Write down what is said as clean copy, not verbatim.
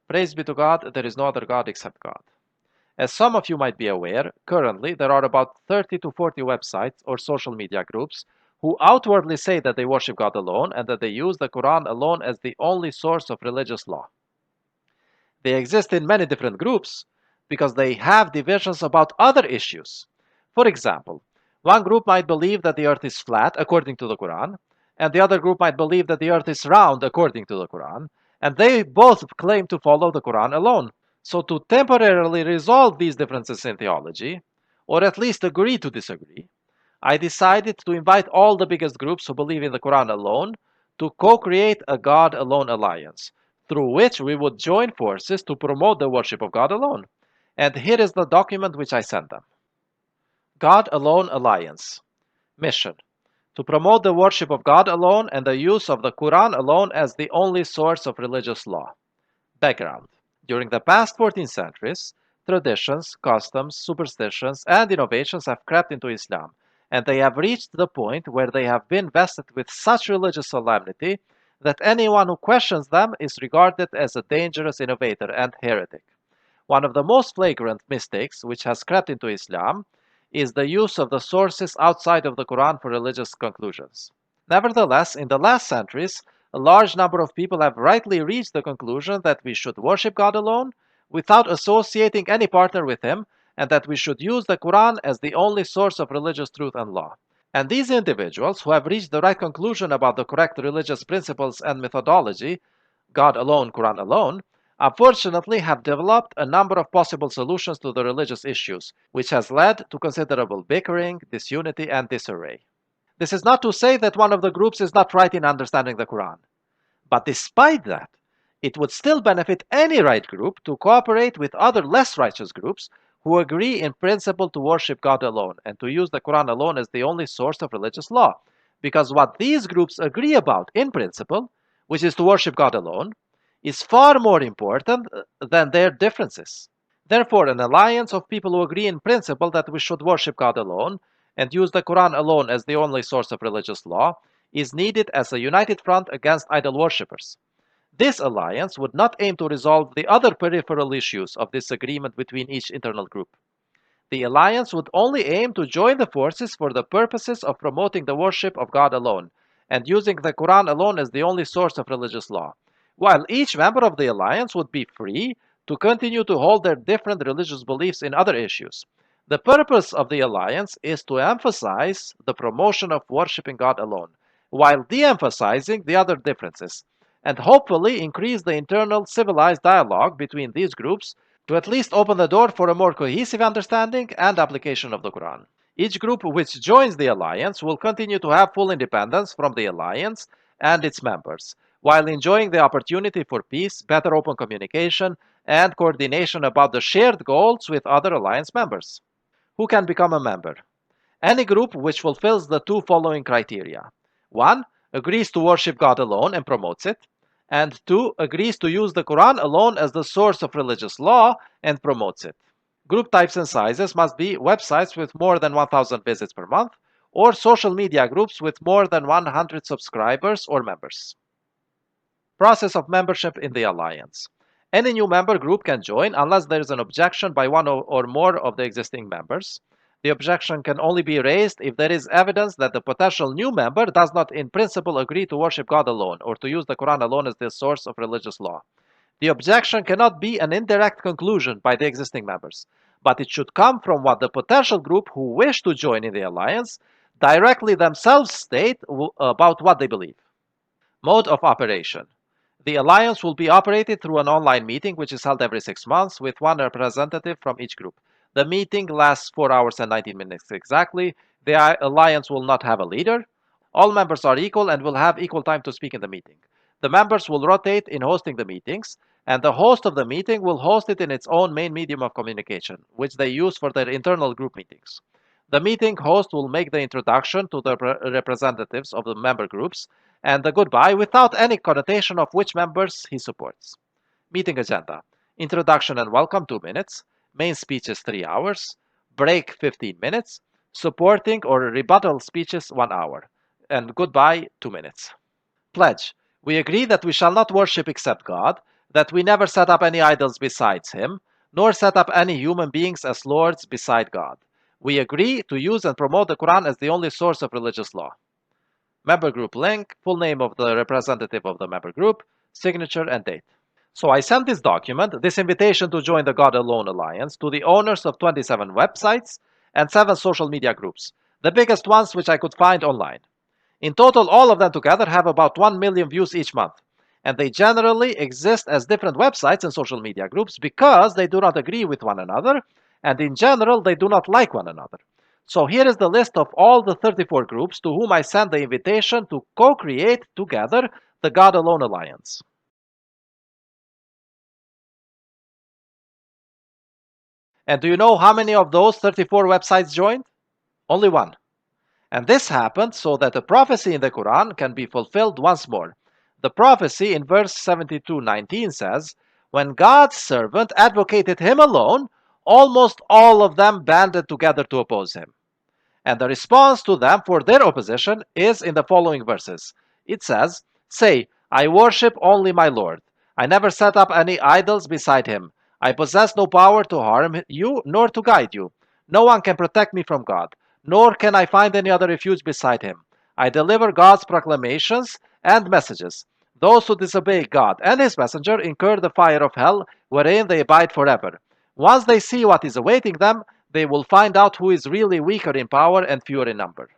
Praise be to God, there is no other God except God. As some of you might be aware, currently there are about 30 to 40 websites or social media groups who outwardly say that they worship God alone and that they use the Quran alone as the only source of religious law. They exist in many different groups because they have divisions about other issues. For example, one group might believe that the earth is flat according to the Quran, and the other group might believe that the earth is round according to the Quran, and they both claim to follow the Quran alone. So, to temporarily resolve these differences in theology, or at least agree to disagree, I decided to invite all the biggest groups who believe in the Quran alone to co create a God alone alliance, through which we would join forces to promote the worship of God alone. And here is the document which I sent them. God Alone Alliance. Mission: to promote the worship of God alone and the use of the Quran alone as the only source of religious law. Background: during the past 14 centuries, traditions, customs, superstitions, and innovations have crept into Islam, and they have reached the point where they have been vested with such religious solemnity that anyone who questions them is regarded as a dangerous innovator and heretic. One of the most flagrant mistakes which has crept into Islam is the use of the sources outside of the Quran for religious conclusions. Nevertheless, in the last centuries, a large number of people have rightly reached the conclusion that we should worship God alone without associating any partner with Him, and that we should use the Quran as the only source of religious truth and law. And these individuals who have reached the right conclusion about the correct religious principles and methodology, God alone, Quran alone, unfortunately have developed a number of possible solutions to the religious issues, which has led to considerable bickering, disunity, and disarray. This is not to say that one of the groups is not right in understanding the Quran, but despite that, it would still benefit any right group to cooperate with other less righteous groups who agree in principle to worship God alone and to use the Quran alone as the only source of religious law. Because what these groups agree about in principle, which is to worship God alone, is far more important than their differences. Therefore, an alliance of people who agree in principle that we should worship God alone and use the Quran alone as the only source of religious law is needed as a united front against idol worshippers. This alliance would not aim to resolve the other peripheral issues of disagreement between each internal group. The alliance would only aim to join the forces for the purposes of promoting the worship of God alone and using the Quran alone as the only source of religious law, while each member of the alliance would be free to continue to hold their different religious beliefs in other issues. The purpose of the alliance is to emphasize the promotion of worshiping God alone, while de emphasizing the other differences, and hopefully increase the internal civilized dialogue between these groups to at least open the door for a more cohesive understanding and application of the Quran. Each group which joins the alliance will continue to have full independence from the alliance and its members, while enjoying the opportunity for peace, better open communication, and coordination about the shared goals with other alliance members. Who can become a member? Any group which fulfills the two following criteria. 1. Agrees to worship God alone and promotes it. And 2. Agrees to use the Quran alone as the source of religious law and promotes it. Group types and sizes must be websites with more than 1,000 visits per month or social media groups with more than 100 subscribers or members. Process of membership in the Alliance. Any new member group can join unless there is an objection by one or more of the existing members. The objection can only be raised if there is evidence that the potential new member does not in principle agree to worship God alone or to use the Quran alone as the source of religious law. The objection cannot be an indirect conclusion by the existing members, but it should come from what the potential group who wish to join in the alliance directly themselves state about what they believe. Mode of operation. The alliance will be operated through an online meeting which is held every 6 months with one representative from each group. The meeting lasts 4 hours and 19 minutes exactly. The alliance will not have a leader. All members are equal and will have equal time to speak in the meeting. The members will rotate in hosting the meetings, and the host of the meeting will host it in its own main medium of communication, which they use for their internal group meetings. The meeting host will make the introduction to the representatives of the member groups and the goodbye without any connotation of which members he supports. Meeting agenda. Introduction and welcome 2 minutes. Main speeches 3 hours. Break 15 minutes. Supporting or rebuttal speeches 1 hour. And goodbye 2 minutes. Pledge. We agree that we shall not worship except God, that we never set up any idols besides him, nor set up any human beings as lords beside God. We agree to use and promote the Quran as the only source of religious law. Member group link, full name of the representative of the member group, signature and date. So I sent this document, this invitation to join the God Alone Alliance, to the owners of 27 websites and 7 social media groups, the biggest ones which I could find online. In total, all of them together have about 1 million views each month. And they generally exist as different websites and social media groups because they do not agree with one another, and in general, they do not like one another. So here is the list of all the 34 groups to whom I sent the invitation to co-create together the God Alone Alliance. And do you know how many of those 34 websites joined? Only one. And this happened so that the prophecy in the Quran can be fulfilled once more. The prophecy in verse 72:19 says, when God's servant advocated him alone, almost all of them banded together to oppose him. And the response to them for their opposition is in the following verses. It says, say, I worship only my Lord. I never set up any idols beside him. I possess no power to harm you nor to guide you. No one can protect me from God, nor can I find any other refuge beside him. I deliver God's proclamations and messages. Those who disobey God and his messenger incur the fire of hell, wherein they abide forever. Once they see what is awaiting them, they will find out who is really weaker in power and fewer in number.